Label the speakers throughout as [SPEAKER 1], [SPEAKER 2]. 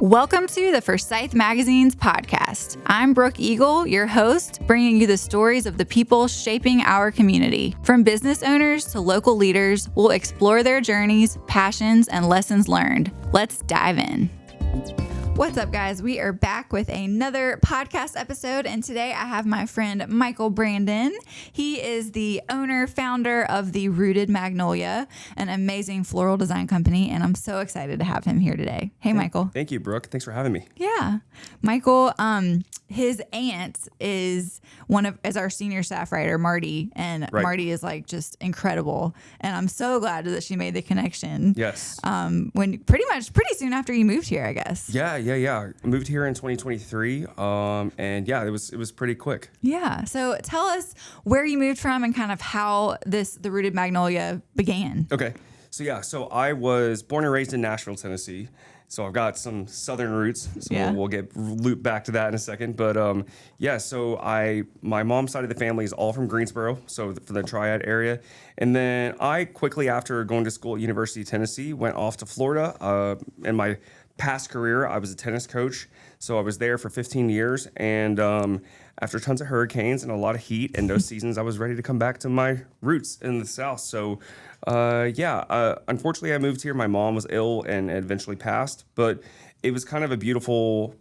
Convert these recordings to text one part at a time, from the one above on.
[SPEAKER 1] Welcome to the Forsyth Magazines podcast. I'm Brooke Eagle, your host, bringing you the stories of the people shaping our community. From business owners to local leaders, we'll explore their journeys, passions, and lessons learned. Let's dive in. What's up, guys? We are back with another podcast episode, and today I have my friend Michael Brandon. He is the owner, founder of the Rooted Magnolia, an amazing floral design company, and I'm so excited to have him here today. Hey, Michael.
[SPEAKER 2] Thank you, Brooke. Thanks for having me.
[SPEAKER 1] Yeah. Michael, his aunt is our senior staff writer, Martie, and
[SPEAKER 2] Right.
[SPEAKER 1] Martie is like just incredible, and I'm so glad that she made the connection.
[SPEAKER 2] Yes.
[SPEAKER 1] When pretty soon after you moved here, I guess.
[SPEAKER 2] Yeah. I moved here in 2023, and yeah, it was pretty quick.
[SPEAKER 1] Yeah. So tell us where you moved from and kind of how the Rooted Magnolia began.
[SPEAKER 2] Okay. So I was born and raised in Nashville, Tennessee. So I've got some southern roots. So
[SPEAKER 1] Yeah.
[SPEAKER 2] we'll get loop back to that in a second. But so my mom's side of the family is all from Greensboro, so for the Triad area. And then I quickly, after going to school at University of Tennessee, went off to Florida. In my past career, I was a tennis coach. So I was there for 15 years. And after tons of hurricanes and a lot of heat and those seasons, I was ready to come back to my roots in the South. So unfortunately, I moved here. My mom was ill and eventually passed. But it was kind of a beautiful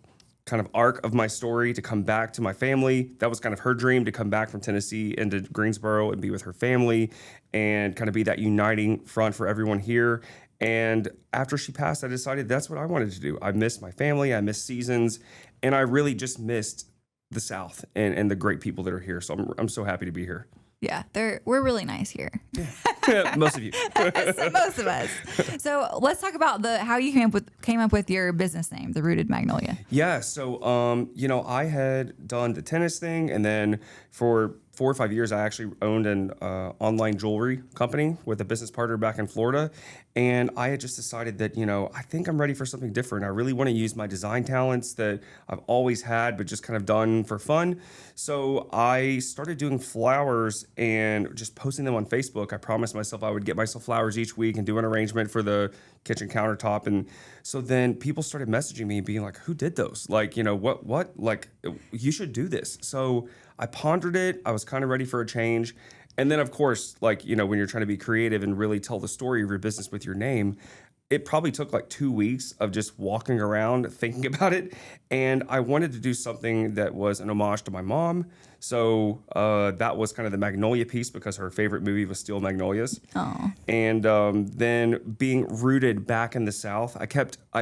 [SPEAKER 2] kind of arc of my story to come back to my family. That was kind of her dream, to come back from Tennessee into Greensboro and be with her family and kind of be that uniting front for everyone here. And after she passed, I decided that's what I wanted to do. I missed my family, I missed seasons, and I really just missed the South and the great people that are here. So I'm so happy to be here.
[SPEAKER 1] Yeah, we're really nice here.
[SPEAKER 2] Most of you.
[SPEAKER 1] Most of us. So let's talk about how you came up with your business name, the Rooted Magnolia.
[SPEAKER 2] Yeah. So I had done the tennis thing, and then for 4 or 5 years, I actually owned an online jewelry company with a business partner back in Florida. And I had just decided that, I think I'm ready for something different. I really want to use my design talents that I've always had, but just kind of done for fun. So I started doing flowers and just posting them on Facebook. I promised myself I would get myself flowers each week and do an arrangement for the kitchen countertop. And so then people started messaging me being like, who did those? Like, what? Like, you should do this. So I pondered it. I was kind of ready for a change. And then, of course, when you're trying to be creative and really tell the story of your business with your name, it probably took like 2 weeks of just walking around thinking about it. And I wanted to do something that was an homage to my mom. So that was kind of the Magnolia piece, because her favorite movie was Steel Magnolias.
[SPEAKER 1] Oh.
[SPEAKER 2] And then being rooted back in the South, I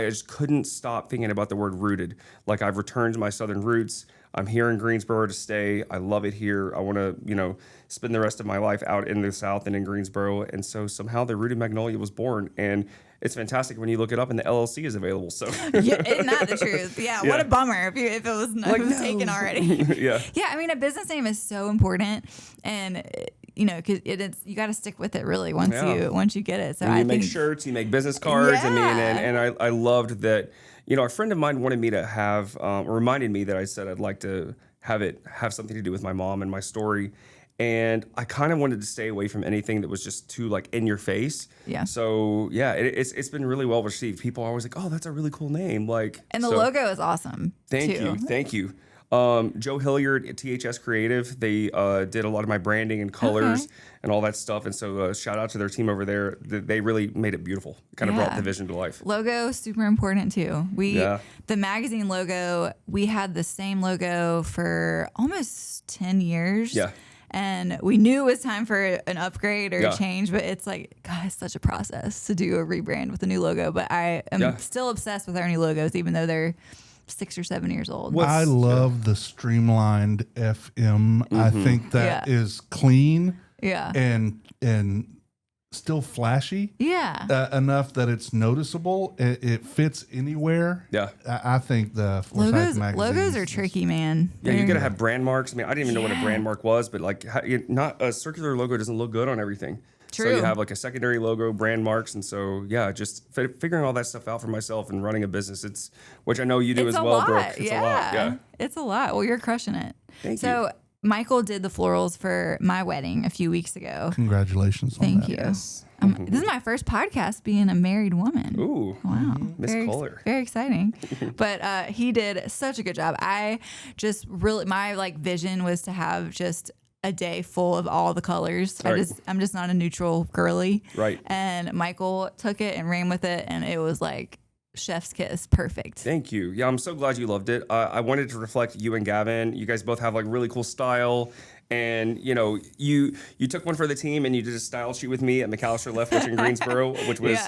[SPEAKER 2] just couldn't stop thinking about the word rooted. Like, I've returned to my Southern roots. I'm here in Greensboro to stay. I love it here. I want to, spend the rest of my life out in the South and in Greensboro. And so somehow the Rooted Magnolia was born. And it's fantastic when you look it up and the LLC is available. So
[SPEAKER 1] Yeah, isn't that the truth? Yeah. What a bummer if it was taken already.
[SPEAKER 2] Yeah.
[SPEAKER 1] Yeah. I mean, a business name is so important, and because you got to stick with it really once you get it. So
[SPEAKER 2] and you make shirts, you make business cards.
[SPEAKER 1] Yeah.
[SPEAKER 2] And I loved that. A friend of mine wanted me to have, reminded me that I said I'd like to have something to do with my mom and my story. And I kind of wanted to stay away from anything that was just too in your face. Yeah. So yeah, it's been really well received. People are always like, "Oh, that's a really cool name."
[SPEAKER 1] And the logo is awesome.
[SPEAKER 2] Thank you. Joe Hilliard at THS Creative, they did a lot of my branding and colors and all that stuff. And so shout out to their team over there. They really made it beautiful. Kind of brought the vision to life.
[SPEAKER 1] Logo, super important too. The magazine logo, we had the same logo for almost 10 years.
[SPEAKER 2] Yeah.
[SPEAKER 1] And we knew it was time for an upgrade or a change, but it's it's such a process to do a rebrand with a new logo. But I am still obsessed with our new logos, even though they're 6 or 7 years old.
[SPEAKER 3] I love the streamlined FM. Mm-hmm. I think that is clean.
[SPEAKER 1] Yeah.
[SPEAKER 3] And still flashy.
[SPEAKER 1] Yeah.
[SPEAKER 3] Enough that it's noticeable. It fits anywhere.
[SPEAKER 2] Yeah.
[SPEAKER 3] I think the Forsyth Magazines
[SPEAKER 1] logos are tricky, man.
[SPEAKER 2] Yeah, you're gonna have brand marks. I mean, I didn't even know what a brand mark was, but not a circular logo doesn't look good on everything.
[SPEAKER 1] True.
[SPEAKER 2] So you have a secondary logo, brand marks, and so just figuring all that stuff out for myself and running a business. Which I know you do as well, Brooke.
[SPEAKER 1] It's a lot. Well, you're crushing it.
[SPEAKER 2] Thank you.
[SPEAKER 1] Michael did the florals for my wedding a few weeks ago.
[SPEAKER 3] Congratulations on
[SPEAKER 1] Thank
[SPEAKER 3] that.
[SPEAKER 1] you.
[SPEAKER 2] Yes.
[SPEAKER 1] This is my first podcast being a married woman.
[SPEAKER 2] Ooh.
[SPEAKER 1] Wow.
[SPEAKER 2] Miss Kohler.
[SPEAKER 1] Very exciting. But he did such a good job. I just really, my like vision was to have just a day full of all the colors.
[SPEAKER 2] Right.
[SPEAKER 1] I'm just not a neutral girly.
[SPEAKER 2] Right.
[SPEAKER 1] And Michael took it and ran with it, and it was like chef's kiss. Perfect.
[SPEAKER 2] Thank you. Yeah, I'm so glad you loved it. I wanted to reflect you and Gavin. You guys both have like really cool style. And, you know, you took one for the team and you did a style shoot with me at McAllister Leftwich in Greensboro, which was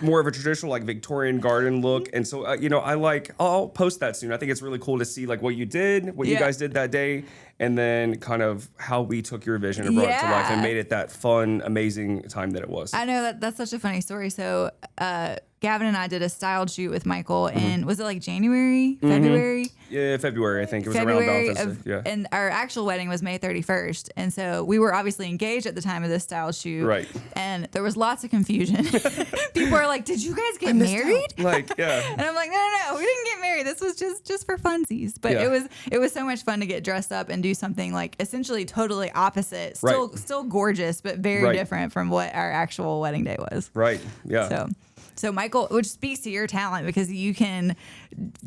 [SPEAKER 2] more of a traditional like Victorian garden look. And so, you know, I'll post that soon. I think it's really cool to see like what you did, what you guys did that day, and then kind of how we took your vision and brought it to life and made it that fun, amazing time that it was.
[SPEAKER 1] I know that's such a funny story. So, Gavin and I did a styled shoot with Michael in, was it like January, February?
[SPEAKER 2] Yeah, February, I think. It was
[SPEAKER 1] February
[SPEAKER 2] around Valentine's Day. Yeah.
[SPEAKER 1] And our actual wedding was May 31st. And so we were obviously engaged at the time of this style shoot.
[SPEAKER 2] Right.
[SPEAKER 1] And there was lots of confusion. People are like, did you guys get married?
[SPEAKER 2] Like, yeah.
[SPEAKER 1] And I'm like, no, we didn't get married. This was just for funsies. But it was so much fun to get dressed up and do something like essentially totally opposite. Still gorgeous, but very different from what our actual wedding day was.
[SPEAKER 2] Right. Yeah.
[SPEAKER 1] So Michael, which speaks to your talent because you can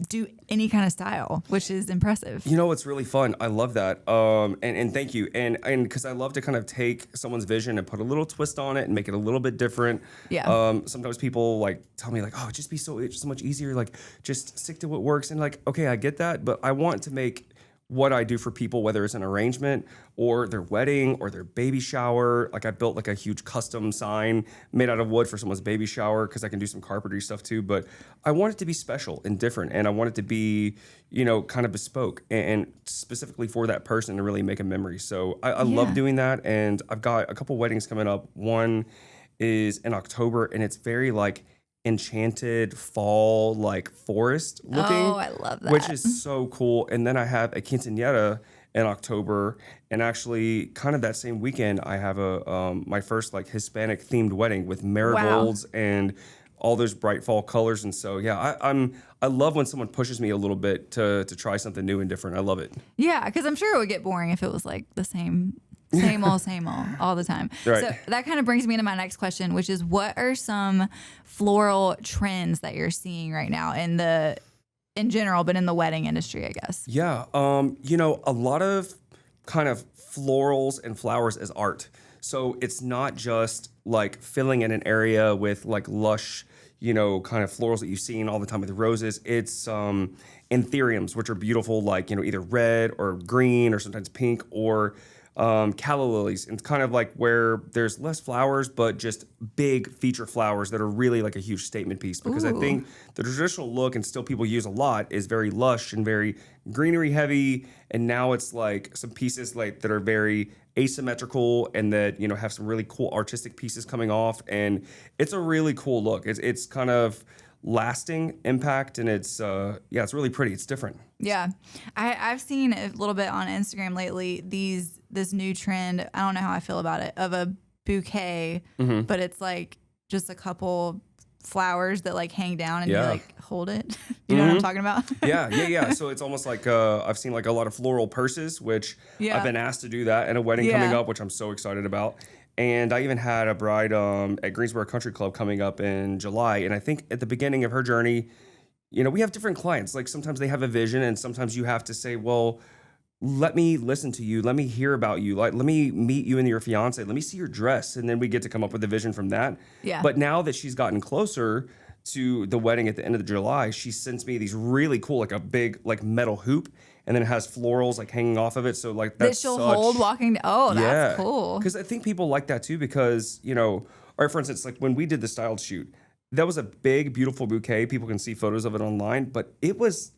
[SPEAKER 1] do any kind of style, which is impressive.
[SPEAKER 2] You know, it's really fun. I love that. And thank you. And because I love to kind of take someone's vision and put a little twist on it and make it a little bit different.
[SPEAKER 1] Yeah.
[SPEAKER 2] Sometimes people like tell me like, oh, it'd just be so much easier. Like just stick to what works. And like, okay, I get that, but I want to make what I do for people, whether it's an arrangement or their wedding or their baby shower. Like I built like a huge custom sign made out of wood for someone's baby shower because I can do some carpentry stuff too. But I want it to be special and different. And I want it to be, you know, kind of bespoke and specifically for that person to really make a memory. So I love doing that. And I've got a couple weddings coming up. One is in October and it's very like enchanted fall like forest looking.
[SPEAKER 1] Oh, I love that.
[SPEAKER 2] Which is so cool. And then I have a quinceañera in October, and actually kind of that same weekend I have a my first like Hispanic themed wedding with marigolds and all those bright fall colors. And so I love when someone pushes me a little bit to try something new and different. I love it.
[SPEAKER 1] Yeah, because I'm sure it would get boring if it was like the same old, all the time.
[SPEAKER 2] Right.
[SPEAKER 1] So that kind of brings me to my next question, which is what are some floral trends that you're seeing right now in general, but in the wedding industry, I guess?
[SPEAKER 2] Yeah. You know, a lot of kind of florals and flowers as art. So it's not just like filling in an area with like lush, you know, kind of florals that you've seen all the time with roses. It's anthuriums, which are beautiful, like, you know, either red or green or sometimes pink, or calla lilies. It's kind of like where there's less flowers, but just big feature flowers that are really like a huge statement piece. Because I think the traditional look, and still people use a lot, is very lush and very greenery heavy. And now it's like some pieces like that are very asymmetrical and that, you know, have some really cool artistic pieces coming off. And it's a really cool look. It's kind of lasting impact, and it's really pretty. It's different.
[SPEAKER 1] Yeah, I've seen a little bit on Instagram lately this new trend. I don't know how I feel about it, of a bouquet, but it's like just a couple flowers that like hang down and you like hold it. You know what I'm talking about?
[SPEAKER 2] Yeah. So it's almost like I've seen like a lot of floral purses, which I've been asked to do that in a wedding coming up, which I'm so excited about. And I even had a bride at Greensboro Country Club coming up in July. And I think at the beginning of her journey, you know, we have different clients. Like sometimes they have a vision, and sometimes you have to say, well, let me listen to you. Let me hear about you. Like, let me meet you and your fiance. Let me see your dress. And then we get to come up with a vision from that.
[SPEAKER 1] Yeah.
[SPEAKER 2] But now that she's gotten closer to the wedding at the end of July, she sends me these really cool, like a big like metal hoop. And then it has florals like hanging off of it. So like that's
[SPEAKER 1] that she'll hold walking. That's cool.
[SPEAKER 2] Because I think people like that too, because, you know, or for instance, like when we did the styled shoot, that was a big, beautiful bouquet. People can see photos of it online, but it was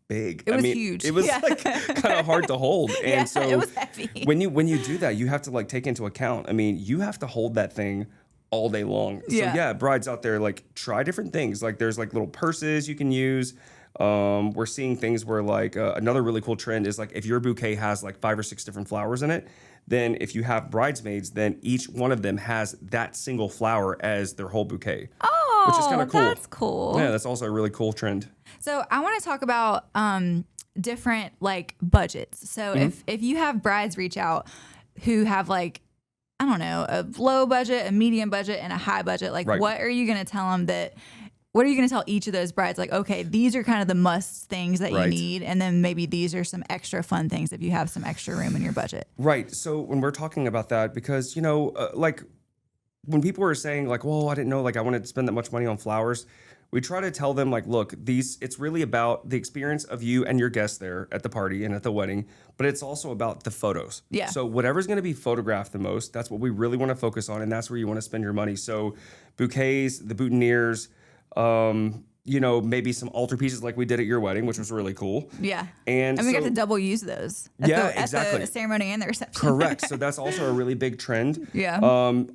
[SPEAKER 2] big.
[SPEAKER 1] It was huge.
[SPEAKER 2] It was like kind of hard to hold. And so
[SPEAKER 1] it was heavy.
[SPEAKER 2] When you do that, you have to like take into account, I mean, you have to hold that thing all day long. So brides out there, like try different things. Like there's like little purses you can use. We're seeing things where like another really cool trend is like if your bouquet has like 5 or 6 different flowers in it, then if you have bridesmaids, then each one of them has that single flower as their whole bouquet.
[SPEAKER 1] Oh,
[SPEAKER 2] which is kind of cool.
[SPEAKER 1] That's cool.
[SPEAKER 2] Yeah, that's also a really cool trend.
[SPEAKER 1] So I want to talk about different like budgets. So if you have brides reach out who have like, I don't know, a low budget, a medium budget, and a high budget, like what are you going to tell them what are you going to tell each of those brides? Like, okay, these are kind of the must things that you need. And then maybe these are some extra fun things if you have some extra room in your budget.
[SPEAKER 2] Right. So when we're talking about that, because, like when people are saying like, well, I didn't know, like I wanted to spend that much money on flowers. We try to tell them like, look, it's really about the experience of you and your guests there at the party and at the wedding, but it's also about the photos.
[SPEAKER 1] Yeah.
[SPEAKER 2] So whatever's going to be photographed the most, that's what we really want to focus on. And that's where you want to spend your money. So bouquets, the boutonnieres, maybe some altarpieces like we did at your wedding, which was really cool.
[SPEAKER 1] Yeah.
[SPEAKER 2] And
[SPEAKER 1] we got to double use those.
[SPEAKER 2] Exactly.
[SPEAKER 1] At the ceremony and the reception.
[SPEAKER 2] Correct. So that's also a really big trend.
[SPEAKER 1] Yeah.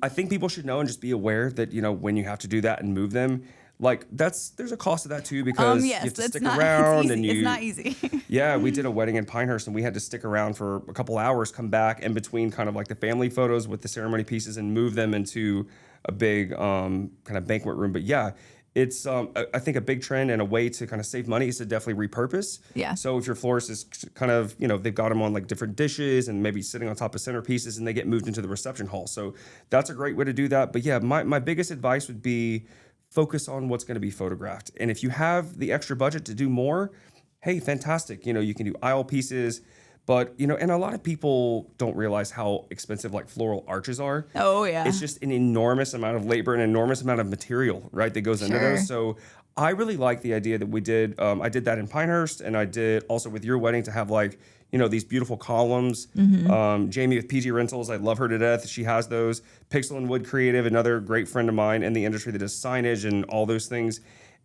[SPEAKER 2] I think people should know and just be aware that, when you have to do that and move them, like there's a cost to that too, because you have to stick around and
[SPEAKER 1] it's not easy.
[SPEAKER 2] Yeah, we did a wedding in Pinehurst and we had to stick around for a couple hours, come back in between kind of like the family photos with the ceremony pieces and move them into a big kind of banquet room. But yeah, it's I think a big trend and a way to kind of save money is to definitely repurpose.
[SPEAKER 1] Yeah.
[SPEAKER 2] So if your florist is kind of, they've got them on like different dishes and maybe sitting on top of centerpieces and they get moved into the reception hall. So that's a great way to do that. But yeah, my biggest advice would be focus on what's going to be photographed. And if you have the extra budget to do more, hey, fantastic. You can do aisle pieces. But, and a lot of people don't realize how expensive like floral arches are.
[SPEAKER 1] Oh, yeah.
[SPEAKER 2] It's just an enormous amount of labor and an enormous amount of material, right, that goes into those. So I really like the idea that we did. I did that in Pinehurst, and I did also with your wedding to have like, these beautiful columns. Jamie with PG Rentals, I love her to death. She has those. Pixel and Wood Creative, another great friend of mine in the industry that does signage and all those things.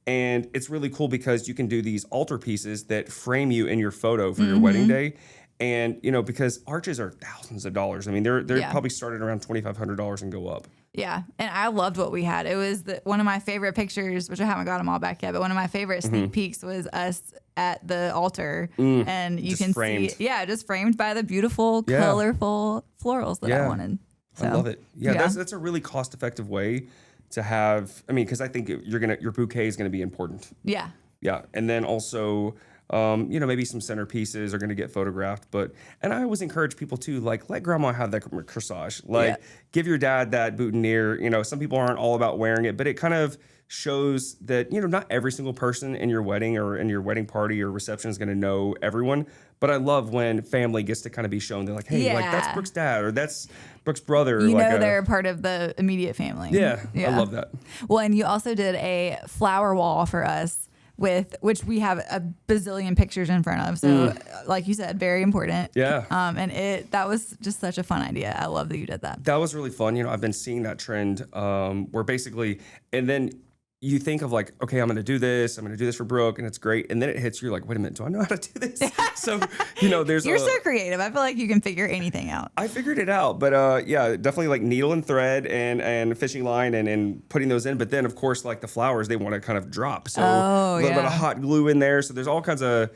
[SPEAKER 2] And it's really cool because you can do these altar pieces that frame you in your photo for your wedding day. And, because arches are thousands of dollars. I mean, they're probably started around $2,500 and go up.
[SPEAKER 1] Yeah. And I loved what we had. It was one of my favorite pictures, which I haven't got them all back yet, but one of my favorite sneak peeks was us at the altar. And you can
[SPEAKER 2] framed.
[SPEAKER 1] see, just framed by the beautiful, colorful florals that I wanted. So,
[SPEAKER 2] I love it. Yeah, that's a really cost-effective way to have, because I think your bouquet is going to be important.
[SPEAKER 1] Yeah.
[SPEAKER 2] Yeah. And then also, maybe some centerpieces are going to get photographed, and I always encourage people to like, let grandma have that corsage, give your dad that boutonniere. Some people aren't all about wearing it, but it kind of shows that, not every single person in your wedding or in your wedding party or reception is going to know everyone. But I love when family gets to kind of be shown. They're like, hey, like that's Brooke's dad or that's Brooke's brother.
[SPEAKER 1] They're part of the immediate family.
[SPEAKER 2] Yeah, I love that.
[SPEAKER 1] Well, and you also did a flower wall for us, which we have a bazillion pictures in front of. So like you said, very important.
[SPEAKER 2] Yeah.
[SPEAKER 1] And that was just such a fun idea. I love that you did that.
[SPEAKER 2] That was really fun. I've been seeing that trend where basically, and then you think of like, okay, I'm going to do this for Brooke, and it's great. And then it hits you like, wait a minute, do I know how to do this? So,
[SPEAKER 1] You're so creative. I feel like you can figure anything out.
[SPEAKER 2] I figured it out, but definitely like needle and thread and fishing line and putting those in. But then of course, like the flowers, they want to kind of drop. So a little bit of hot glue in there. So there's all kinds of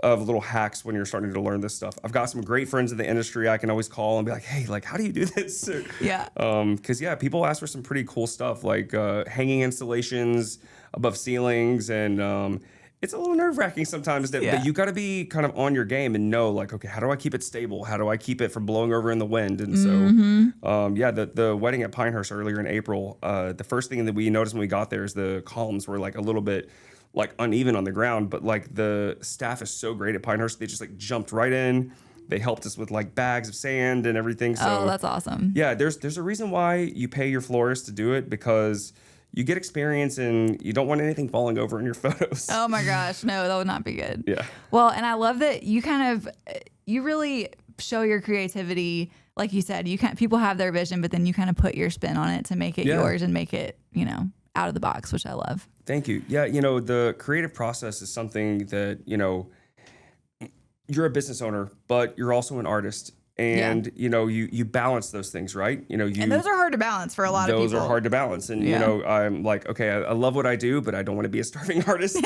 [SPEAKER 2] little hacks when you're starting to learn this stuff. I've got some great friends in the industry I can always call and be like, hey, like, how do you do this? Because people ask for some pretty cool stuff like hanging installations above ceilings, and it's a little nerve-wracking sometimes but you got to be kind of on your game and know like, okay, how do I keep it stable? How do I keep it from blowing over in the wind? And so the wedding at Pinehurst earlier in April, the first thing that we noticed when we got there is the columns were like a little bit like uneven on the ground, but like the staff is so great at Pinehurst, they just like jumped right in. They helped us with like bags of sand and everything. So
[SPEAKER 1] that's awesome.
[SPEAKER 2] Yeah, there's a reason why you pay your florist to do it, because you get experience and you don't want anything falling over in your photos.
[SPEAKER 1] Oh my gosh, no, that would not be good.
[SPEAKER 2] Yeah.
[SPEAKER 1] Well, and I love that you really show your creativity. Like you said, people have their vision, but then you kind of put your spin on it to make it yours and make it, out of the box, which I love.
[SPEAKER 2] Thank you. Yeah, the creative process is something that, you're a business owner, but you're also an artist. And, you balance those things, right? And
[SPEAKER 1] those are hard to balance for a lot of people.
[SPEAKER 2] Those are hard to balance. And, I'm like, okay, I love what I do, but I don't want to be a starving artist.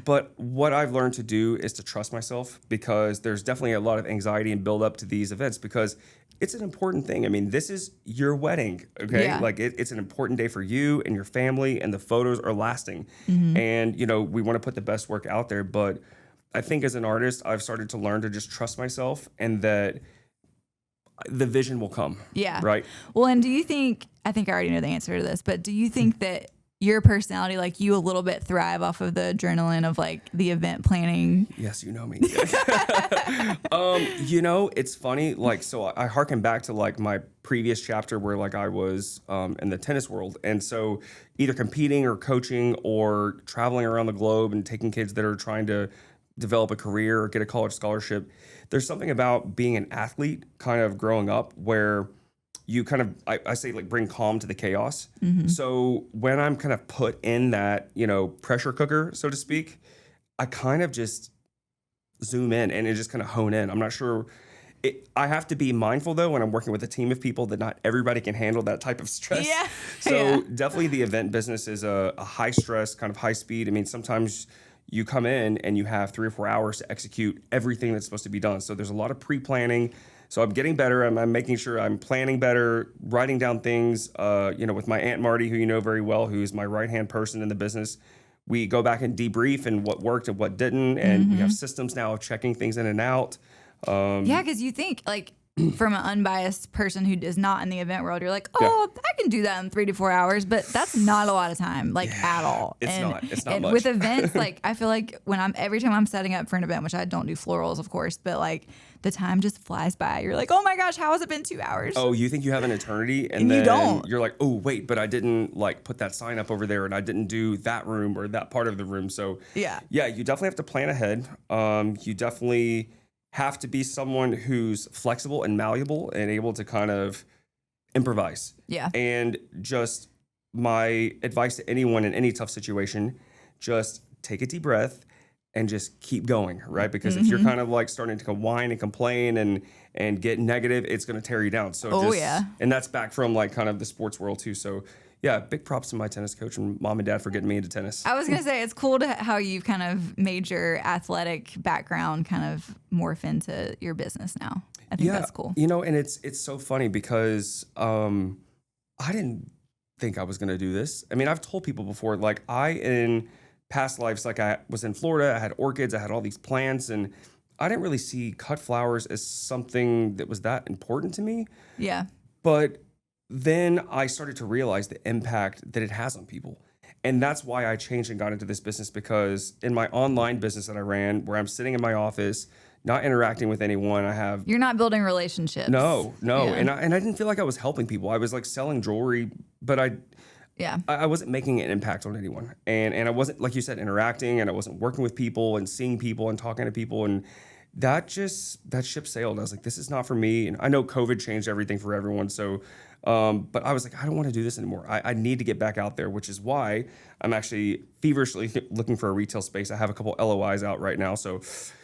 [SPEAKER 2] But what I've learned to do is to trust myself, because there's definitely a lot of anxiety and build up to these events, because it's an important thing. I mean, this is your wedding, okay?
[SPEAKER 1] Yeah.
[SPEAKER 2] Like it's an important day for you and your family, and the photos are lasting. And, we want to put the best work out there, but I think as an artist, I've started to learn to just trust myself and that the vision will come.
[SPEAKER 1] Yeah.
[SPEAKER 2] Right.
[SPEAKER 1] Well, and do you think, I think I already know the answer to this, but do you think that your personality, like you a little bit thrive off of the adrenaline of like the event planning?
[SPEAKER 2] Yes, you know me. You know, it's funny. Like, so I harken back to like my previous chapter where like I was in the tennis world. And so either competing or coaching or traveling around the globe and taking kids that are trying to develop a career or get a college scholarship. There's something about being an athlete kind of growing up where you kind of, I say like bring calm to the chaos.
[SPEAKER 1] Mm-hmm.
[SPEAKER 2] So when I'm kind of put in that, you know, pressure cooker, so to speak, I kind of just zoom in and it just kind of hone in. I'm not sure. I have to be mindful though when I'm working with a team of people that not everybody can handle that type of stress.
[SPEAKER 1] Yeah.
[SPEAKER 2] So definitely the event business is a high stress, kind of high speed. I mean, sometimes you come in and you have 3 or 4 hours to execute everything that's supposed to be done. So there's a lot of pre-planning. So I'm getting better. I'm making sure I'm planning better, writing down things, you know, with my Aunt Martie, who you know very well, who's my right-hand person in the business. We go back and debrief and what worked and what didn't. And we have systems now of checking things in and out.
[SPEAKER 1] Yeah, because you think like from an unbiased person who is not in the event world, you're like, oh, I can do that in 3 to 4 hours, but that's not a lot of time, like at all.
[SPEAKER 2] It's not much.
[SPEAKER 1] With events, like I feel like every time I'm setting up for an event, which I don't do florals, of course, but like the time just flies by. You're like, oh my gosh, how has it been 2 hours?
[SPEAKER 2] Oh, you think you have an eternity,
[SPEAKER 1] And
[SPEAKER 2] then
[SPEAKER 1] you don't.
[SPEAKER 2] You're like, oh wait, but I didn't like put that sign up over there, and I didn't do that room or that part of the room. So yeah, you definitely have to plan ahead. You definitely have to be someone who's flexible and malleable and able to kind of improvise.
[SPEAKER 1] Yeah.
[SPEAKER 2] And just my advice to anyone in any tough situation, just take a deep breath and just keep going, right? Because if you're kind of like starting to whine and complain and get negative, it's going to tear you down. So and that's back from like kind of the sports world too. So yeah, big props to my tennis coach and mom and dad for getting me into tennis.
[SPEAKER 1] I was going to say, it's cool to how you've kind of made your athletic background kind of morph into your business now. I think that's cool.
[SPEAKER 2] You know, and it's so funny because I didn't think I was going to do this. I mean, I've told people before, like in past lives, like I was in Florida, I had orchids, I had all these plants, and I didn't really see cut flowers as something that was that important to me.
[SPEAKER 1] Yeah.
[SPEAKER 2] But then I started to realize the impact that it has on people. And that's why I changed and got into this business, because in my online business that I ran, where I'm sitting in my office, not interacting with anyone, you're
[SPEAKER 1] not building relationships.
[SPEAKER 2] No. Yeah. And I didn't feel like I was helping people. I was like selling jewelry, but I wasn't making an impact on anyone. And I wasn't, like you said, interacting, and I wasn't working with people and seeing people and talking to people. And that ship sailed. I was like, this is not for me. And I know COVID changed everything for everyone. So, but I was like, I don't want to do this anymore. I need to get back out there, which is why I'm actually feverishly looking for a retail space. I have a couple LOIs out right now. So,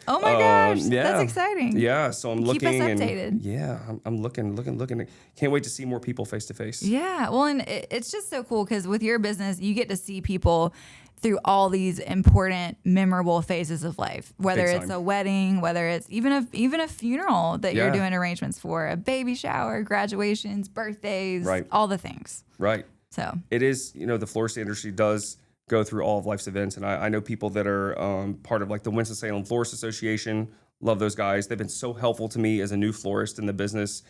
[SPEAKER 1] oh my gosh, that's exciting.
[SPEAKER 2] Yeah. So I'm looking.
[SPEAKER 1] Keep us updated.
[SPEAKER 2] And yeah, I'm looking. Can't wait to see more people face to face.
[SPEAKER 1] Yeah. Well, and it's just so cool because with your business, you get to see people through all these important, memorable phases of life, whether it's a wedding, whether it's even a funeral that you're doing arrangements for, a baby shower, graduations, birthdays, all the things.
[SPEAKER 2] Right.
[SPEAKER 1] So
[SPEAKER 2] it is, you know, the florist industry does go through all of life's events. And I know people that are part of like the Winston-Salem Florist Association. Love those guys. They've been so helpful to me as a new florist in the business.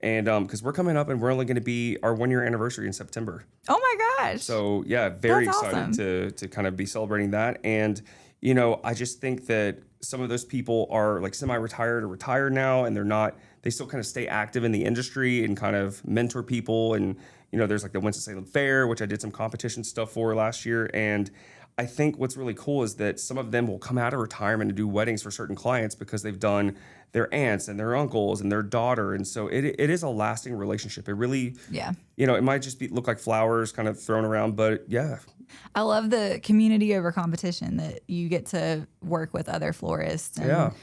[SPEAKER 2] And because we're coming up and we're only going to be our 1-year anniversary in September.
[SPEAKER 1] Oh my gosh.
[SPEAKER 2] So yeah, very excited to kind of be celebrating that. And, you know, I just think that some of those people are like semi-retired or retired now, and they still kind of stay active in the industry and kind of mentor people. And, you know, there's like the Winston-Salem Fair, which I did some competition stuff for last year. And I think what's really cool is that some of them will come out of retirement and do weddings for certain clients because they've done their aunts and their uncles and their daughter. And so it is a lasting relationship. It really, you know, it might just look like flowers kind of thrown around, but yeah.
[SPEAKER 1] I love the community over competition that you get to work with other florists and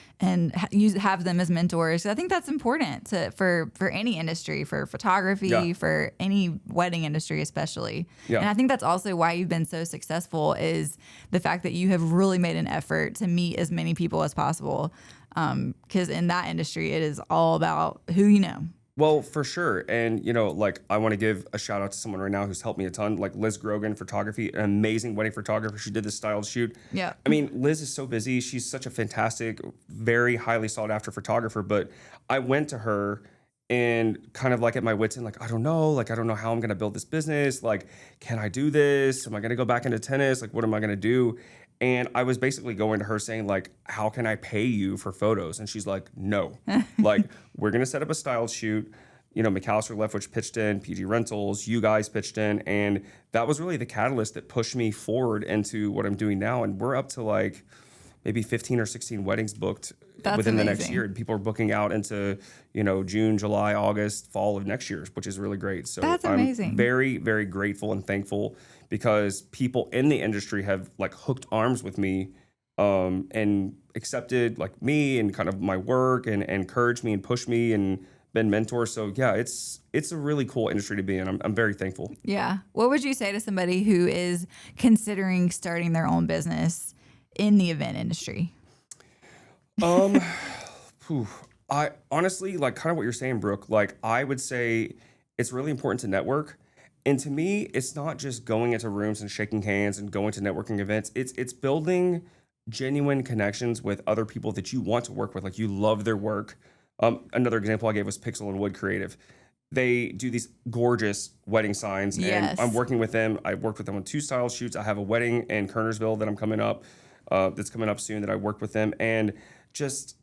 [SPEAKER 1] have them as mentors. I think that's important for any industry, for photography, for any wedding industry especially. Yeah. And I think that's also why you've been so successful is the fact that you have really made an effort to meet as many people as possible. Because in that industry, it is all about who you know.
[SPEAKER 2] Well, for sure. And, like I want to give a shout out to someone right now who's helped me a ton, like Liz Grogan Photography, an amazing wedding photographer. She did this styled shoot.
[SPEAKER 1] Yeah.
[SPEAKER 2] I mean, Liz is so busy. She's such a fantastic, very highly sought after photographer. But I went to her and kind of like at my wits end, like, I don't know how I'm going to build this business. Like, can I do this? Am I going to go back into tennis? Like, what am I going to do? And I was basically going to her saying, like, how can I pay you for photos? And she's like, no. Like, we're going to set up a style shoot. McAllister Leftwich pitched in, PG Rentals, you guys pitched in. And that was really the catalyst that pushed me forward into what I'm doing now. And we're up to like maybe 15 or 16 weddings booked within the next year. And people are booking out into, June, July, August, fall of next year, which is really great. So
[SPEAKER 1] that's amazing.
[SPEAKER 2] I'm very, very grateful and thankful because people in the industry have like hooked arms with me and accepted like me and kind of my work and encouraged me and pushed me and been mentors. So yeah, it's a really cool industry to be in. I'm very thankful.
[SPEAKER 1] Yeah. What would you say to somebody who is considering starting their own business in the event industry?
[SPEAKER 2] I honestly, like kind of what you're saying, Brooke, like I would say it's really important to network. And to me, it's not just going into rooms and shaking hands and going to networking events. It's building genuine connections with other people that you want to work with, like you love their work. Another example I gave was Pixel and Wood Creative. They do these gorgeous wedding signs, and I'm working with them. I worked with them on 2 style shoots. I have a wedding in Kernersville that I'm coming up, that's coming up soon that I work with them, and just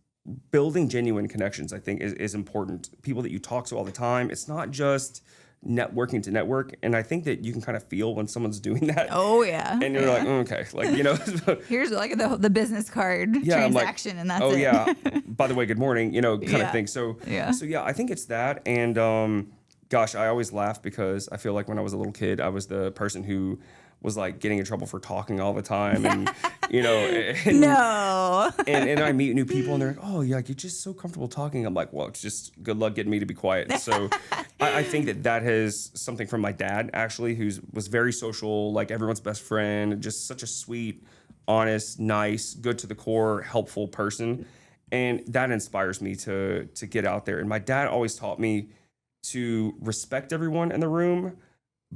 [SPEAKER 2] building genuine connections, I think, is important. People that you talk to all the time. It's not just networking to network, and I think that you can kind of feel when someone's doing that.
[SPEAKER 1] Oh yeah,
[SPEAKER 2] and you're like, okay, like
[SPEAKER 1] here's like the business card transaction, and that's it.
[SPEAKER 2] Oh yeah, by the way, good morning, kind of thing. So yeah, I think it's that, and gosh, I always laugh because I feel like when I was a little kid, I was the person who was like getting in trouble for talking all the time, and and I meet new people and they're like, oh yeah, you're just so comfortable talking. I'm like, well, it's just good luck getting me to be quiet. So I think that has something from my dad actually, was very social, like everyone's best friend, just such a sweet, honest, nice, good to the core, helpful person, and that inspires me to get out there. And my dad always taught me to respect everyone in the room,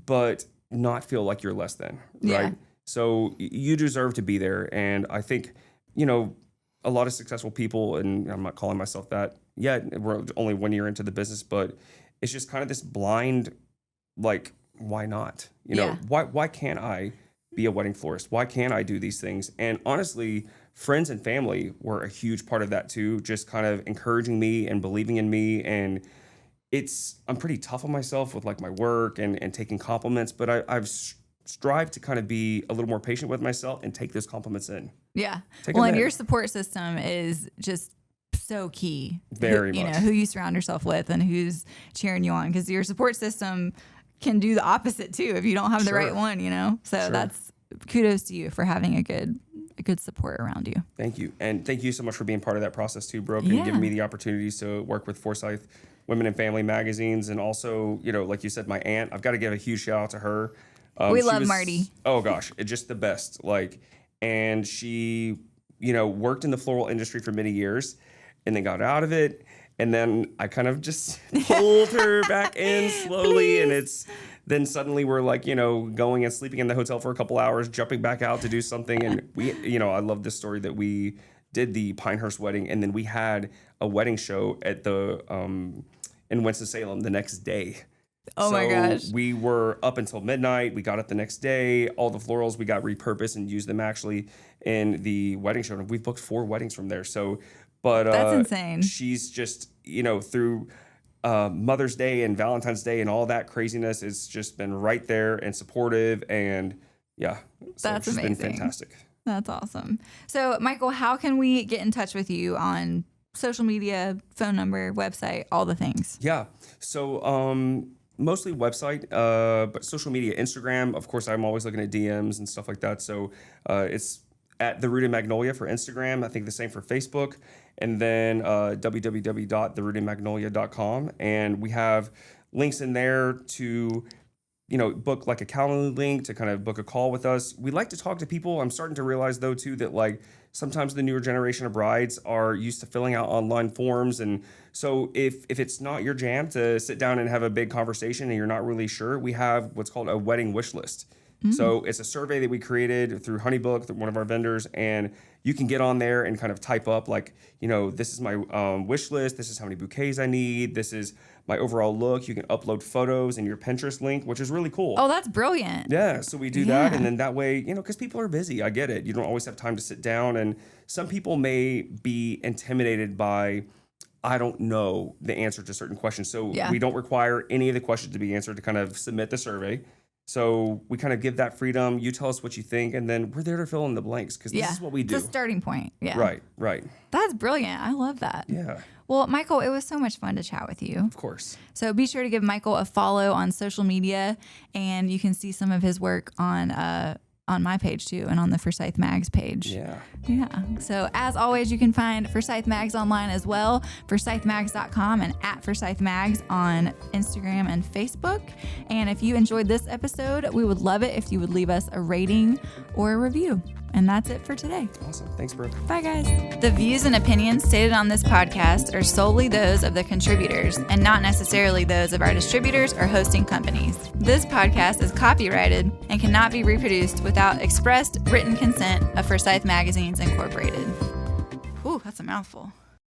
[SPEAKER 2] but not feel like you're less than, right? So you deserve to be there. And I think, a lot of successful people, and I'm not calling myself that yet, we're only 1 year into the business, but it's just kind of this blind, like, why not? Why can't I be a wedding florist? Why can't I do these things? And honestly, friends and family were a huge part of that too, just kind of encouraging me and believing in me. And I'm pretty tough on myself with like my work and taking compliments, but I've strived to kind of be a little more patient with myself and take those compliments in.
[SPEAKER 1] Yeah. And your support system is just so key.
[SPEAKER 2] Very much.
[SPEAKER 1] Who you surround yourself with and who's cheering you on, because your support system can do the opposite too if you don't have the right one, So that's kudos to you for having a good support around you.
[SPEAKER 2] Thank you. And thank you so much for being part of that process too, Brooke, and giving me the opportunities to work with Forsyth Women and Family Magazines. And also, like you said, my aunt, I've got to give a huge shout out to her.
[SPEAKER 1] We love Martie.
[SPEAKER 2] Oh gosh, it's just the best. And she, worked in the floral industry for many years and then got out of it. And then I kind of just pulled her back in slowly. And then suddenly we're like, going and sleeping in the hotel for a couple hours, jumping back out to do something. And we, I love this story that we did the Pinehurst wedding. And then we had a wedding show at the, in Winston-Salem the next day.
[SPEAKER 1] Oh my gosh.
[SPEAKER 2] We were up until midnight. We got up the next day. All the florals, we got repurposed and used them actually in the wedding show. And we've booked 4 weddings from there. So, but
[SPEAKER 1] that's insane.
[SPEAKER 2] She's just, through Mother's Day and Valentine's Day and all that craziness, it's just been right there and supportive. And yeah, so
[SPEAKER 1] that's
[SPEAKER 2] she's
[SPEAKER 1] amazing.
[SPEAKER 2] been fantastic.
[SPEAKER 1] That's awesome. So, Michael, how can we get in touch with you on social media, phone number, website, all the things?
[SPEAKER 2] Yeah. So, mostly website, but social media, Instagram. Of course, I'm always looking at DMs and stuff like that. So it's at the Rooted Magnolia for Instagram. I think the same for Facebook. And then www.therootedmagnolia.com. And we have links in there to, book like a Calendly link to kind of book a call with us. We like to talk to people. I'm starting to realize though too that like sometimes the newer generation of brides are used to filling out online forms. And so if it's not your jam to sit down and have a big conversation and you're not really sure, we have what's called a wedding wish list. So it's a survey that we created through Honeybook, one of our vendors, and you can get on there and kind of type up like, this is my wish list. This is how many bouquets I need. This is my overall look. You can upload photos in your Pinterest link, which is really cool.
[SPEAKER 1] Oh, that's brilliant.
[SPEAKER 2] Yeah, so we do that. And then that way, because people are busy. I get it. You don't always have time to sit down. And some people may be intimidated by, I don't know the answer to certain questions. So we don't require any of the questions to be answered to kind of submit the survey. So we kind of give that freedom. You tell us what you think, and then we're there to fill in the blanks because this is what we do.
[SPEAKER 1] It's a starting point. Yeah.
[SPEAKER 2] Right.
[SPEAKER 1] That's brilliant. I love that.
[SPEAKER 2] Yeah.
[SPEAKER 1] Well, Michael, it was so much fun to chat with you.
[SPEAKER 2] Of course.
[SPEAKER 1] So be sure to give Michael a follow on social media, and you can see some of his work on my page too, and on the Forsyth Mags page.
[SPEAKER 2] Yeah.
[SPEAKER 1] So as always, you can find Forsyth Mags online as well, forsythmags.com and at Forsyth Mags on Instagram and Facebook. And if you enjoyed this episode, we would love it if you would leave us a rating or a review. And that's it for today.
[SPEAKER 2] Awesome. Thanks, Brooke.
[SPEAKER 1] Bye, guys. The views and opinions stated on this podcast are solely those of the contributors and not necessarily those of our distributors or hosting companies. This podcast is copyrighted and cannot be reproduced without expressed written consent of Forsyth Magazines Incorporated. Ooh, that's a mouthful.